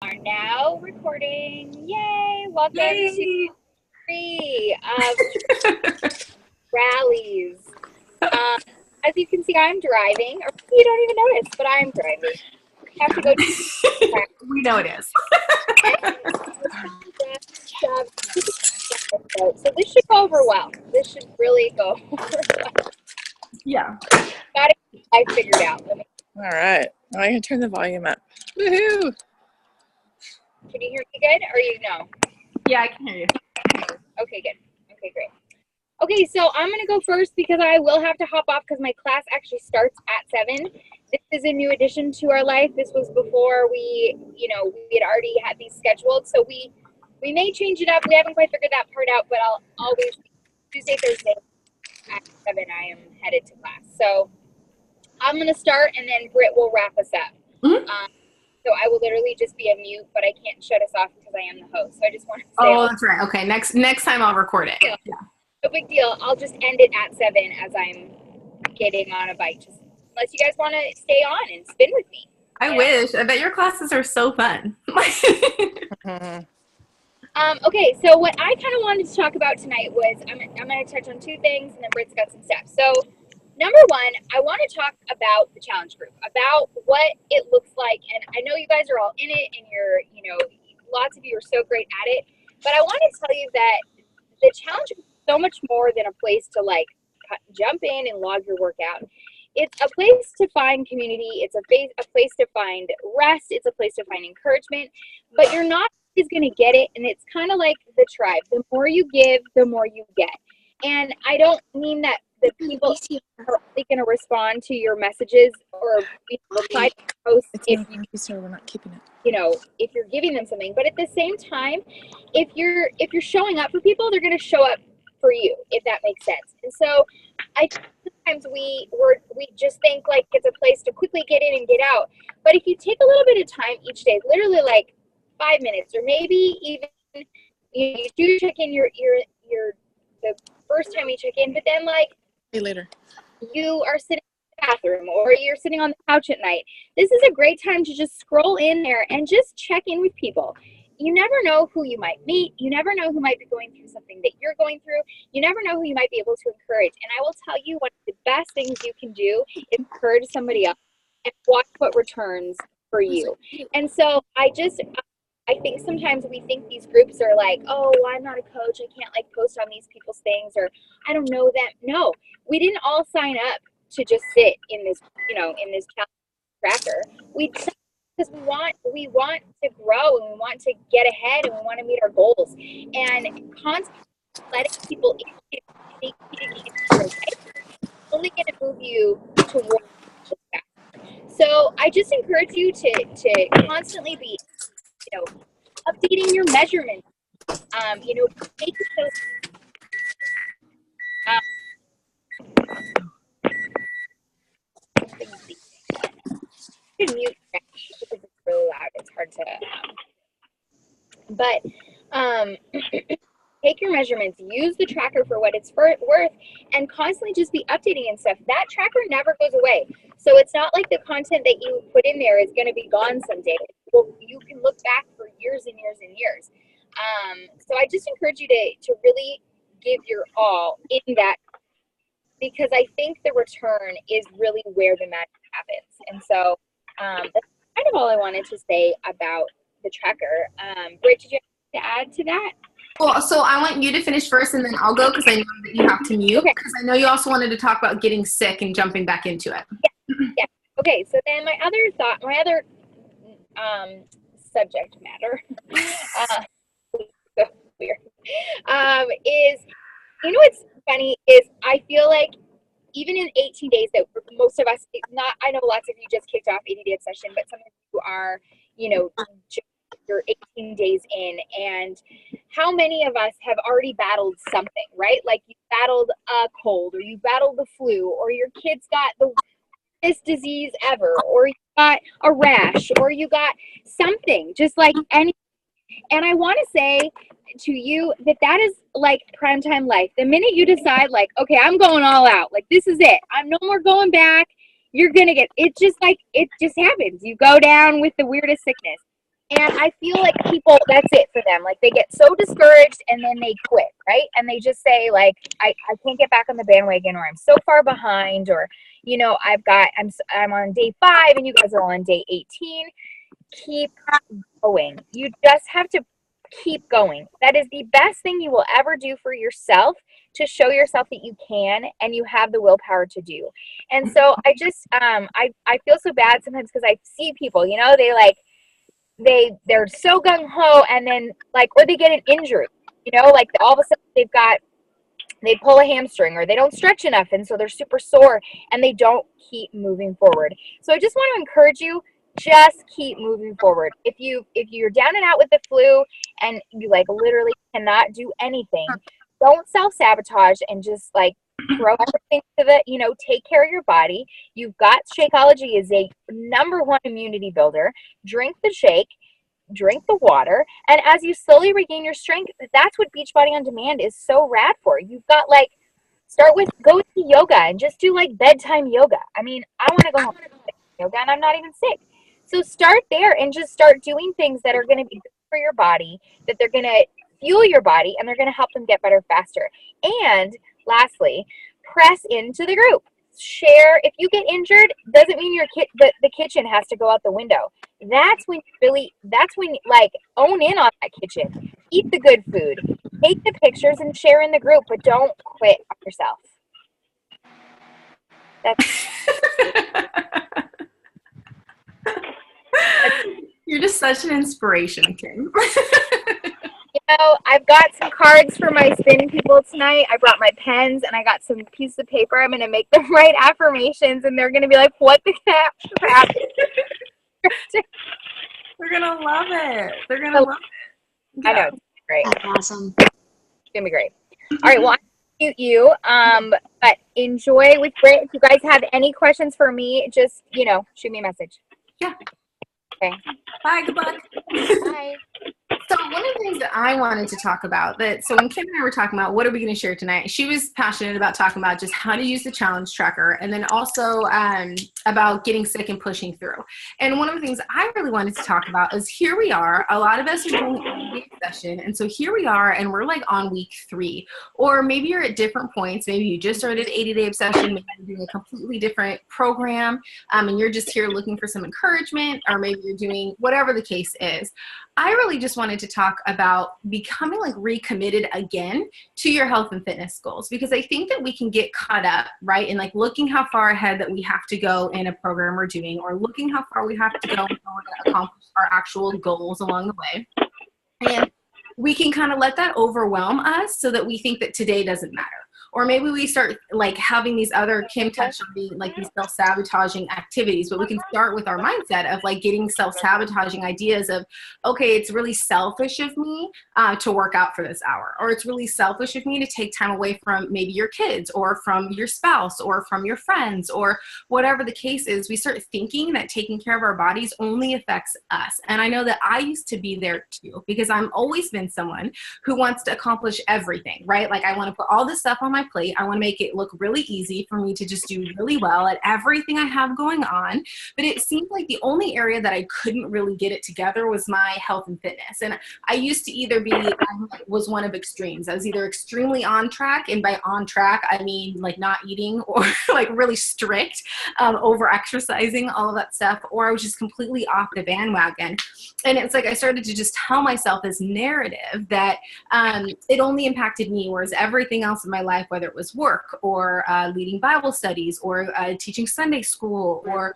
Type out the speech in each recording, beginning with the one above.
Are now recording. Yay! Welcome to Yay! 3 of rallies. As you can see, I'm driving. Or you don't even notice, but I'm driving. I have to go to We know it is. so this should go over well. This should really go over well. Yeah. Got it. I figured out. All right. Now I can turn the volume up. Woohoo! Can you hear me good? Or you know? Yeah, I can hear you. Okay, good. Okay, great. Okay, so I'm going to go first because I will have to hop off because my class actually starts at 7. This is a new addition to our life. This was before we had already had these scheduled. So we may change it up. We haven't quite figured that part out, but I'll always, Tuesday, Thursday at 7, I am headed to class. So I'm going to start and then Britt will wrap us up. Mm-hmm. So I will literally just be a mute, but I can't shut us off because I am the host. So I just want to say. Oh, that's right. Okay, next time I'll record it. Yeah. No big deal. I'll just end it at 7 as I'm getting on a bike. Just unless you guys want to stay on and spin with me. I wish. I bet your classes are so fun. Okay, so what I kind of wanted to talk about tonight was I'm going to touch on 2 things, and then Britt's got some steps. So number 1, I want to talk about the challenge group, about what it looks like. And I know you guys are all in it, and lots of you are so great at it. But I want to tell you that the challenge group is so much more than a place to jump in and log your workout. It's a place to find community. It's a place to find rest. It's a place to find encouragement. But you're not always going to get it, and it's kind of like the tribe. The more you give, the more you get. And I don't mean that the people are only going to respond to your messages or reply to posts if we're not keeping it. If you're giving them something. But at the same time, if you're showing up for people, they're going to show up for you, if that makes sense. And so I sometimes we just think like it's a place to quickly get in and get out. But if you take a little bit of time each day, literally like 5 minutes, or maybe even you do check in your the first time you check in, but then See you later. You are sitting in the bathroom or you're sitting on the couch at night. This is a great time to just scroll in there and just check in with people. You never know who you might meet. You never know who might be going through something that you're going through. You never know who you might be able to encourage. And I will tell you, one of the best things you can do is encourage somebody else and watch what returns for you. And so I think sometimes we think these groups are like, oh, I'm not a coach. I can't post on these people's things, or I don't know them. No, we didn't all sign up to just sit in this, in this tracker. We because we want to grow and we want to get ahead and we want to meet our goals. And constantly letting people in only going to move you towards that. So I just encourage you to constantly be, updating your measurements. Making those. You can mute because it's really loud. It's hard to. Take your measurements. Use the tracker for what it's worth, and constantly just be updating and stuff. That tracker never goes away. So it's not like the content that you put in there is going to be gone someday. Well, you can look back for years and years and years. So I just encourage you to really give your all in that, because I think the return is really where the magic happens. And so that's kind of all I wanted to say about the tracker. Britt, did you have to add to that? Well, so I want you to finish first, and then I'll go because I know that you have to mute. Okay. Because I know you also wanted to talk about getting sick and jumping back into it. Yeah. Okay. So then my other subject matter, so weird, is, what's funny is I feel like even in 18 days that most of us, I know lots of you just kicked off 80-day obsession, but some of you are, you're 18 days in, and how many of us have already battled something, right? Like you battled a cold, or you battled the flu, or your kids got the worst disease ever, or you got a rash, or you got something, just like any. And I want to say to you that is like primetime life. The minute you decide okay, I'm going all out, this is it. I'm no more going back. You're going to get, it just happens. You go down with the weirdest sickness. And I feel like people, that's it for them. Like they get so discouraged and then they quit, right? And they just say like, I can't get back on the bandwagon, or I'm so far behind, or, you know, I'm on day 5 and you guys are on day 18. Keep going. You just have to keep going. That is the best thing you will ever do for yourself, to show yourself that you can and you have the willpower to do. And so I just, I feel so bad sometimes because I see people, you know, they're so gung-ho, and then like, or they get an injury, you know, like all of a sudden they pull a hamstring, or they don't stretch enough, and so they're super sore and they don't keep moving forward. So I just want to encourage you, just keep moving forward. If you're down and out with the flu and you like literally cannot do anything, don't self-sabotage and just like throw everything to the, you know, take care of your body. You've got Shakeology is a #1 immunity builder. Drink the shake, drink the water, and as you slowly regain your strength, that's what Beachbody On Demand is so rad for. You've got like, go to yoga and just do like bedtime yoga. I mean, I want to go home and do yoga and I'm not even sick. So start there and just start doing things that are going to be good for your body, that they're going to fuel your body, and they're going to help them get better faster. And lastly, press into the group. Share. If you get injured, doesn't mean the kitchen has to go out the window. That's when like own in on that kitchen. Eat the good food. Take the pictures and share in the group, but don't quit on yourself. You're just such an inspiration, Kim. You know, I've got some cards for my spin people tonight. I brought my pens and I got some pieces of paper. I'm going to make them write affirmations, and they're going to be like, what the crap? They're going to love it. They're going to love it. Yeah. I know. It's great. That's awesome. It's going to be great. All right. Well, I mute you. But enjoy with Britt. If you guys have any questions for me, just, you know, shoot me a message. Yeah. Okay. Bye. Good luck. Bye. So one of the things that I wanted to talk about, so when Kim and I were talking about what are we going to share tonight, she was passionate about talking about just how to use the challenge tracker, and then also about getting sick and pushing through. And one of the things I really wanted to talk about is, here we are, a lot of us are doing an 80-day session, and so here we are, and we're like on week 3, or maybe you're at different points. Maybe you just started 80-day obsession, maybe you're doing a completely different program, and you're just here looking for some encouragement, or maybe you're doing whatever the case is. I really just wanted to talk about becoming like recommitted again to your health and fitness goals, because I think that we can get caught up, right, in like looking how far ahead that we have to go in a program we're doing, or looking how far we have to go in order to accomplish our actual goals along the way. And we can kind of let that overwhelm us so that we think that today doesn't matter. Or maybe we start like having these other, Kim touched on being like these self-sabotaging activities, but we can start with our mindset of like getting self-sabotaging ideas of, okay, it's really selfish of me to work out for this hour, or it's really selfish of me to take time away from maybe your kids or from your spouse or from your friends, or whatever the case is. We start thinking that taking care of our bodies only affects us. And I know that I used to be there too, because I've always been someone who wants to accomplish everything, right? Like I want to put all this stuff on my plate. I want to make it look really easy for me to just do really well at everything I have going on. But it seemed like the only area that I couldn't really get it together was my health and fitness. And I used to either was one of extremes. I was either extremely on track, and by on track, I mean like not eating, or like really strict, over exercising, all of that stuff, or I was just completely off the bandwagon. And it's like I started to just tell myself this narrative that it only impacted me, whereas everything else in my life, whether it was work or leading Bible studies or teaching Sunday school or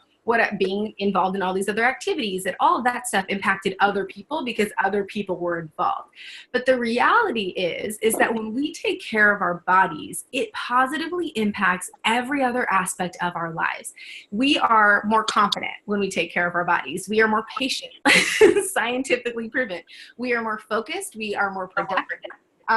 being involved in all these other activities, that all of that stuff impacted other people because other people were involved. But the reality is that when we take care of our bodies, it positively impacts every other aspect of our lives. We are more confident when we take care of our bodies. We are more patient, scientifically proven. We are more focused. We are more productive. We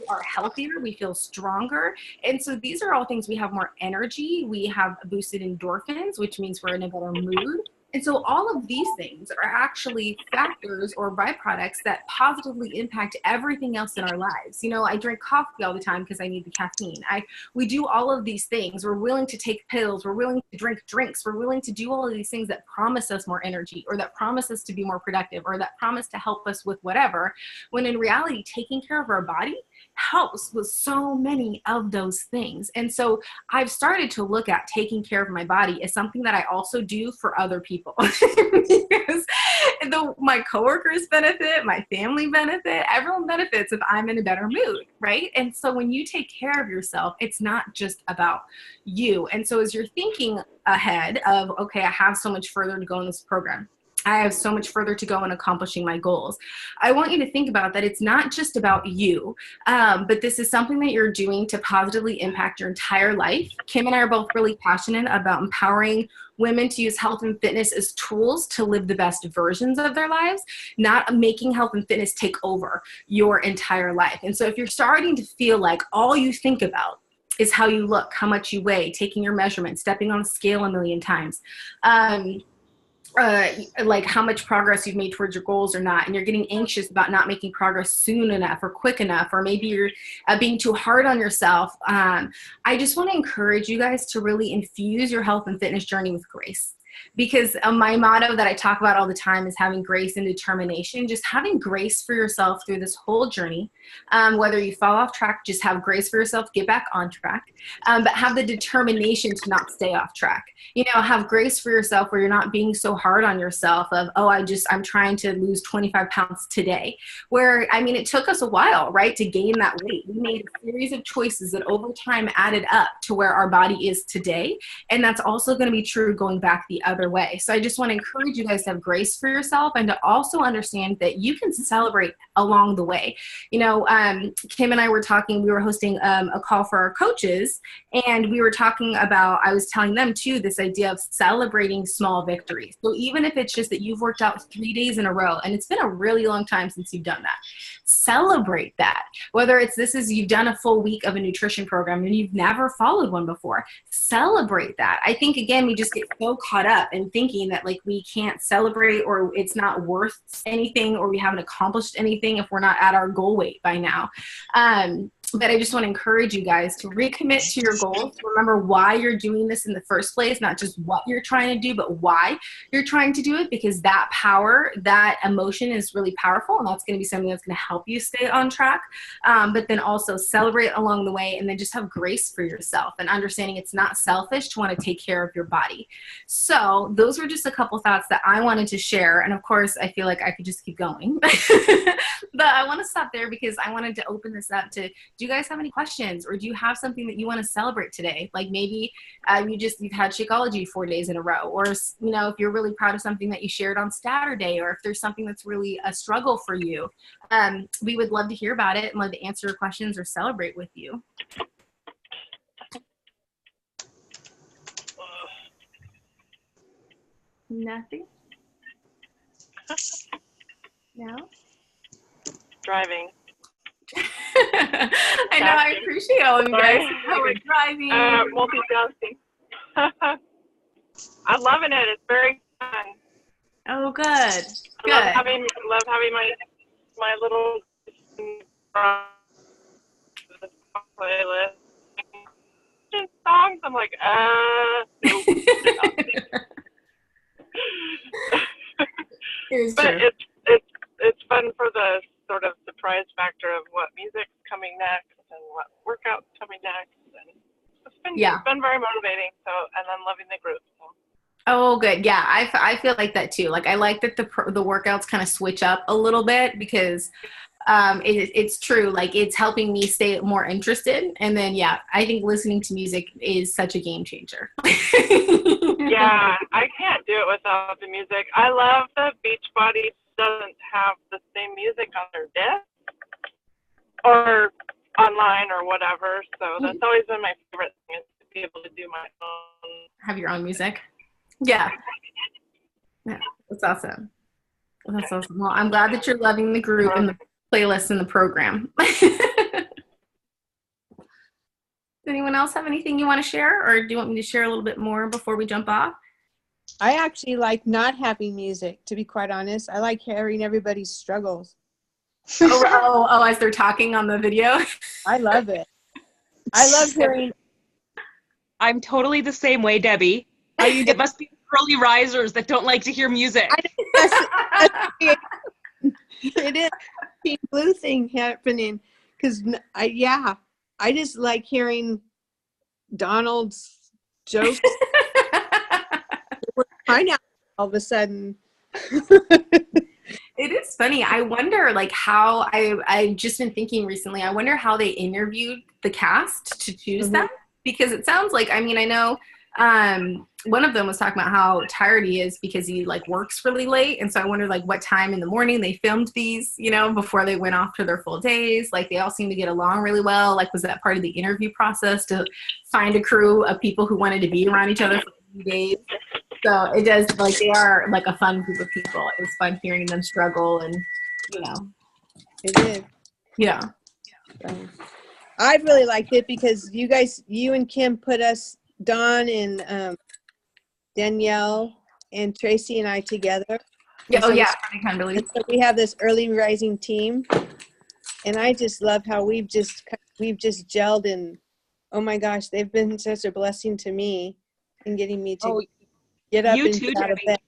are healthier, we feel stronger. And so these are all things. We have more energy, we have boosted endorphins, which means we're in a better mood. And so all of these things are actually factors or byproducts that positively impact everything else in our lives. You know, I drink coffee all the time because I need the caffeine. We do all of these things. We're willing to take pills. We're willing to drink drinks. We're willing to do all of these things that promise us more energy, or that promise us to be more productive, or that promise to help us with whatever, when in reality, taking care of our body helps with so many of those things. And so I've started to look at taking care of my body as something that I also do for other people. Because my coworkers benefit, my family benefit, everyone benefits if I'm in a better mood, right? And so when you take care of yourself, it's not just about you. And so as you're thinking ahead of, okay, I have so much further to go in this program, I have so much further to go in accomplishing my goals, I want you to think about that it's not just about you, but this is something that you're doing to positively impact your entire life. Kim and I are both really passionate about empowering women to use health and fitness as tools to live the best versions of their lives, not making health and fitness take over your entire life. And so if you're starting to feel like all you think about is how you look, how much you weigh, taking your measurements, stepping on a scale a million times, like how much progress you've made towards your goals or not, and you're getting anxious about not making progress soon enough or quick enough, or maybe you're being too hard on yourself, I just want to encourage you guys to really infuse your health and fitness journey with grace. Because my motto that I talk about all the time is having grace and determination. Just having grace for yourself through this whole journey. Whether you fall off track, just have grace for yourself, get back on track. But have the determination to not stay off track. You know, have grace for yourself where you're not being so hard on yourself of, oh, I'm trying to lose 25 pounds today. Where, I mean, it took us a while, right, to gain that weight. We made a series of choices that over time added up to where our body is today. And that's also going to be true going back the other way. So I just want to encourage you guys to have grace for yourself and to also understand that you can celebrate along the way. You know, Kim and I were talking, we were hosting a call for our coaches, and we were talking about, I was telling them too, this idea of celebrating small victories. So even if it's just that you've worked out 3 days in a row and it's been a really long time since you've done that, celebrate that. Whether it's you've done a full week of a nutrition program and you've never followed one before, celebrate that. I think, again, we just get so caught up in thinking that like we can't celebrate, or it's not worth anything, or we haven't accomplished anything if we're not at our goal weight by now. But I just want to encourage you guys to recommit to your goals. Remember why you're doing this in the first place, not just what you're trying to do, but why you're trying to do it, because that power, that emotion is really powerful, and that's going to be something that's going to help you stay on track. But then also celebrate along the way, and then just have grace for yourself and understanding it's not selfish to want to take care of your body. So those were just a couple thoughts that I wanted to share. And of course, I feel like I could just keep going. But I want to stop there because I wanted to open this up to, do you guys have any questions, or do you have something that you want to celebrate today? Like maybe you've had Shakeology 4 days in a row, or, you know, if you're really proud of something that you shared on Saturday, or if there's something that's really a struggle for you, we would love to hear about it and love to answer your questions or celebrate with you. Nothing? No? Driving. I know, I appreciate all of you guys who are driving. Multitasking. I'm loving it. It's very fun. Oh, good. Good. Love having my little playlist. Songs. I'm like, nope. But it's fun for the sort of surprise factor of what music's coming next and what workout's coming next, and it's been very motivating. So, and I'm loving the group. So. Oh, good. Yeah, I feel like that too. Like I like that the workouts kind of switch up a little bit, because it's true. Like it's helping me stay more interested. And then, yeah, I think listening to music is such a game changer. Yeah, I can't do it without the music. I love that Beachbody doesn't have the same music on their disc or online or whatever. So that's always been my favorite thing, is to be able to do my own. Have your own music. Yeah. Yeah, that's awesome. That's awesome. Well, I'm glad that you're loving the group and the playlist and the program. Does anyone else have anything you want to share, or do you want me to share a little bit more before we jump off? I actually like not having music, to be quite honest. I like hearing everybody's struggles. As they're talking on the video. I love it. I love hearing. I'm totally the same way, Debbie. It must be early risers that don't like to hear music. It is Team Blue thing happening because I just like hearing Donald's jokes. Pineapple all of a sudden. It is funny. I wonder, like, how I've just been thinking recently. I wonder how they interviewed the cast to choose them, because it sounds like, I mean, I know one of them was talking about how tired he is because he like works really late, and so I wonder like what time in the morning they filmed these, you know, before they went off to their full days. Like they all seem to get along really well. Like, was that part of the interview process to find a crew of people who wanted to be around each other for a few days? So it does, like, they are like a fun group of people. It's fun hearing them struggle, and you know, It is. yeah. So, I really liked it because you and Kim put us, Dawn and Danielle and Tracy and I together. Yeah. And Oh so yeah. I really. and so we have this early rising team, and I just love how we've just gelled, and oh my gosh, they've been such a blessing to me in getting me to get up you and too, get out of Debbie.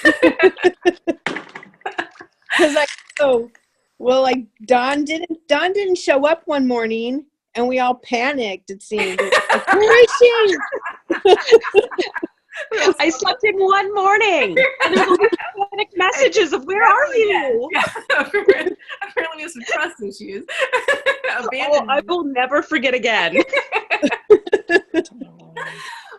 bed. Because like Dawn didn't show up one morning, and we all panicked. It seemed. Like, where is she? I slept in one morning. And there were panic messages of, where are you? Yeah. Apparently we have some trust issues. I will never forget again.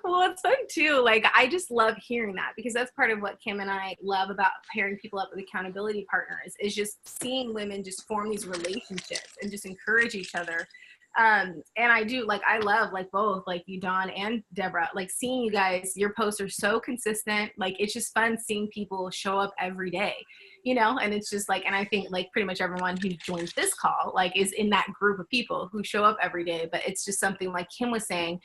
Well, it's fun too. Like, I just love hearing that, because that's part of what Kim and I love about pairing people up with accountability partners, is just seeing women just form these relationships and just encourage each other. And I do, like, I love, like, both, like, you, Dawn, and Deborah, like, seeing you guys, your posts are so consistent. Like, it's just fun seeing people show up every day, you know, and it's just like, and I think like pretty much everyone who joins this call, like, is in that group of people who show up every day. But it's just something, like Kim was saying,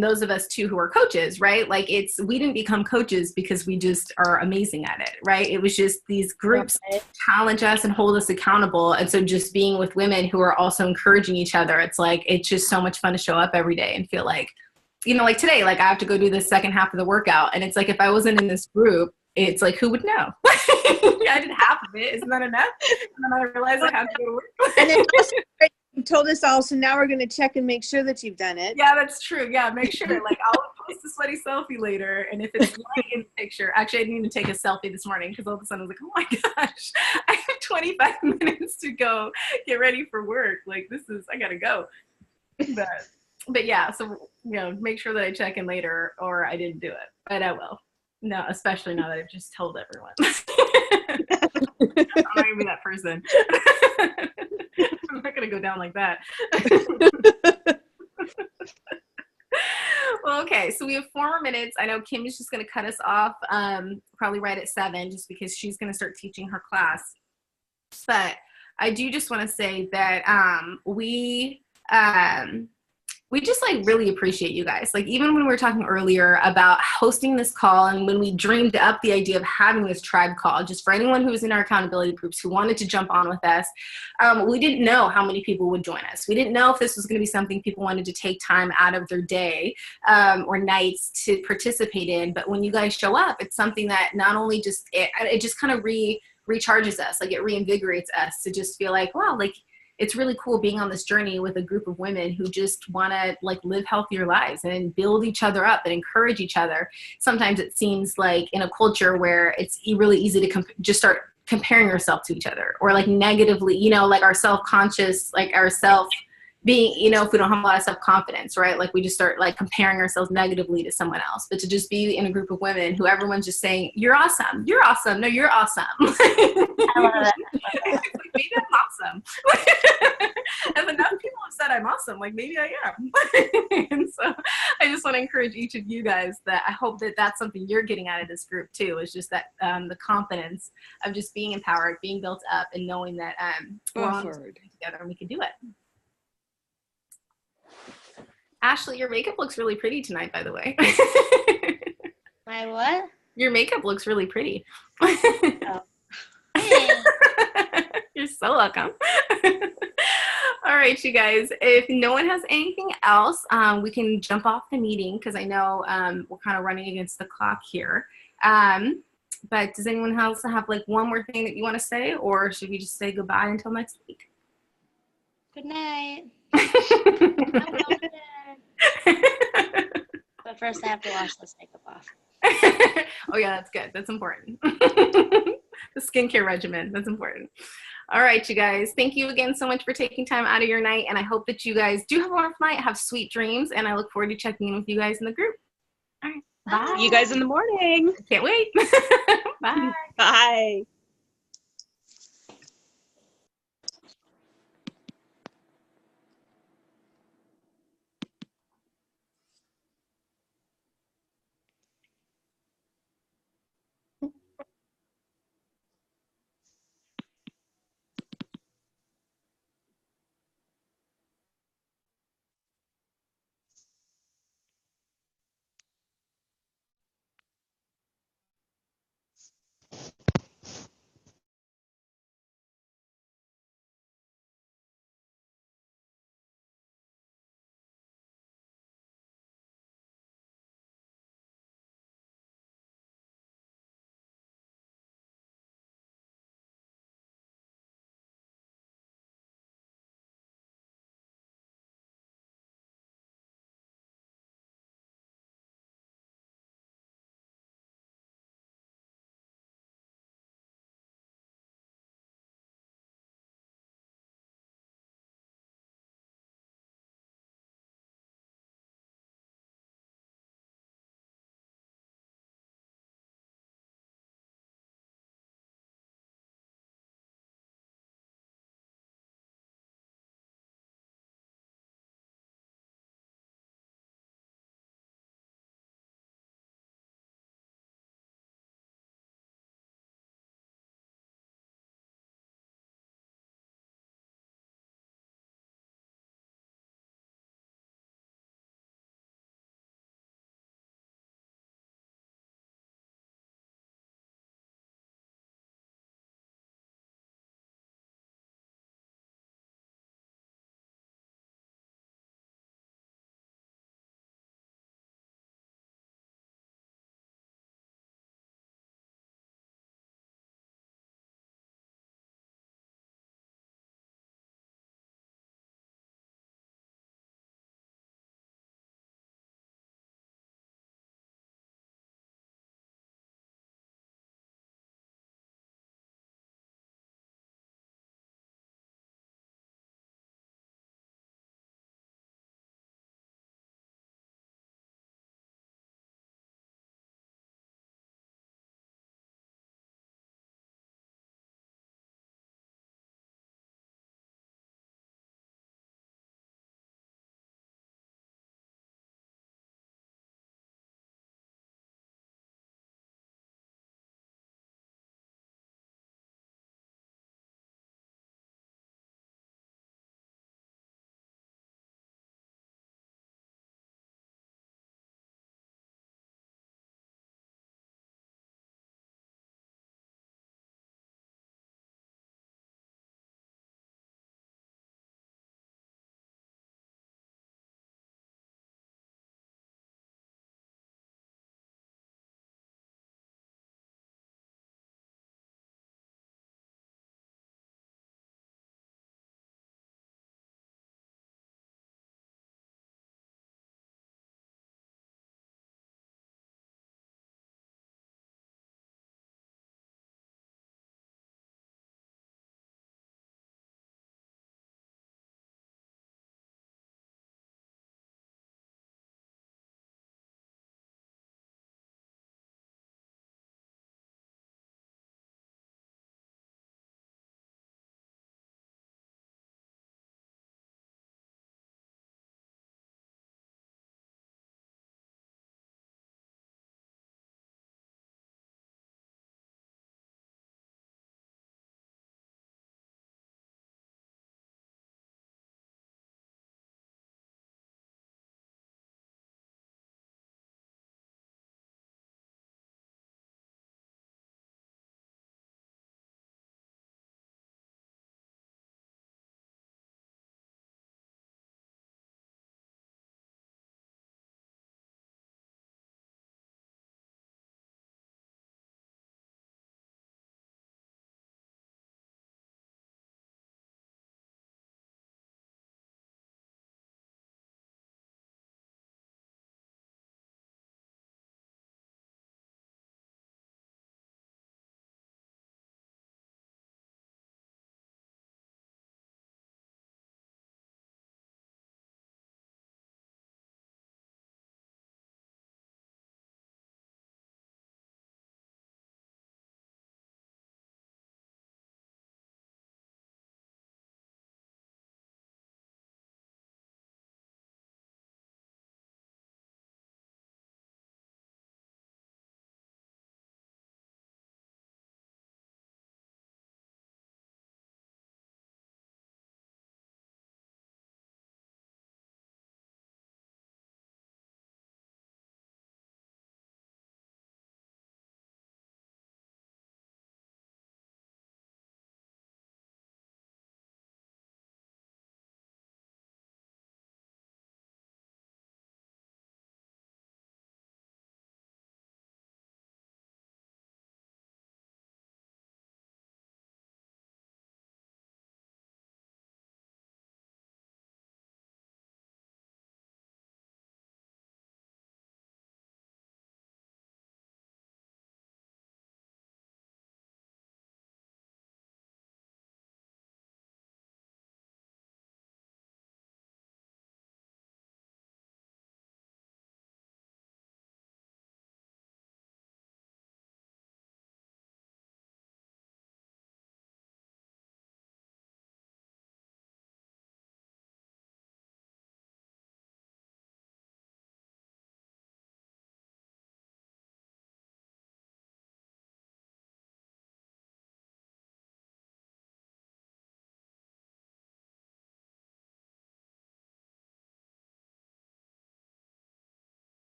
those of us too who are coaches, right? Like, we didn't become coaches because we just are amazing at it, right? It was just these groups challenge us and hold us accountable. And so just being with women who are also encouraging each other, it's like, it's just so much fun to show up every day and feel like, you know, like today, like I have to go do the second half of the workout. And it's like, if I wasn't in this group, it's like, who would know? I did half of it. Isn't that enough? And then I realized I have to go to work. And then also, you told us all, so now we're going to check and make sure that you've done it. Yeah, that's true. Yeah, make sure. Like, I'll post a sweaty selfie later, and if it's light in the picture, actually, I didn't even take a selfie this morning because all of a sudden I was like, oh my gosh, I have 25 minutes to go get ready for work. Like, I gotta go. But yeah, so, you know, make sure that I check in later, or I didn't do it. But I will. No, especially now that I've just told everyone. I'm not gonna be that person. I'm not gonna go down like that. Well, okay, so we have 4 more minutes. I know Kim is just gonna cut us off probably right at 7, just because she's gonna start teaching her class. But I do just want to say that we just like really appreciate you guys. Like, even when we were talking earlier about hosting this call, and when we dreamed up the idea of having this tribe call, just for anyone who was in our accountability groups who wanted to jump on with us, we didn't know how many people would join us. We didn't know if this was going to be something people wanted to take time out of their day or nights to participate in. But when you guys show up, it's something that not only just, it just kind of recharges us. Like, it reinvigorates us to just feel like, wow, like, it's really cool being on this journey with a group of women who just want to like live healthier lives and build each other up and encourage each other. Sometimes it seems like in a culture where it's really easy to just start comparing yourself to each other, or like negatively, you know, like our self-conscious, like our self being, you know, if we don't have a lot of self-confidence, right? Like, we just start like comparing ourselves negatively to someone else. But to just be in a group of women who everyone's just saying, you're awesome. You're awesome. No, you're awesome. I love that. Maybe I'm awesome. If enough people have said I'm awesome, like, maybe I am. And so I just want to encourage each of you guys that I hope that that's something you're getting out of this group too, is just that the confidence of just being empowered, being built up, and knowing that we're all together and we can do it. Ashley, your makeup looks really pretty tonight, by the way. My what? Your makeup looks really pretty. Oh. You're so welcome. All right, you guys. If no one has anything else, we can jump off the meeting because I know we're kind of running against the clock here. But does anyone else have like one more thing that you want to say, or should we just say goodbye until next week? Good night. I'm going to bed. But first, I have to wash this makeup off. Oh yeah, that's good. That's important. The skincare regimen, that's important. All right, you guys. Thank you again so much for taking time out of your night, and I hope that you guys do have a wonderful night, have sweet dreams, and I look forward to checking in with you guys in the group. All right, bye. You guys in the morning. Can't wait. Bye. Bye.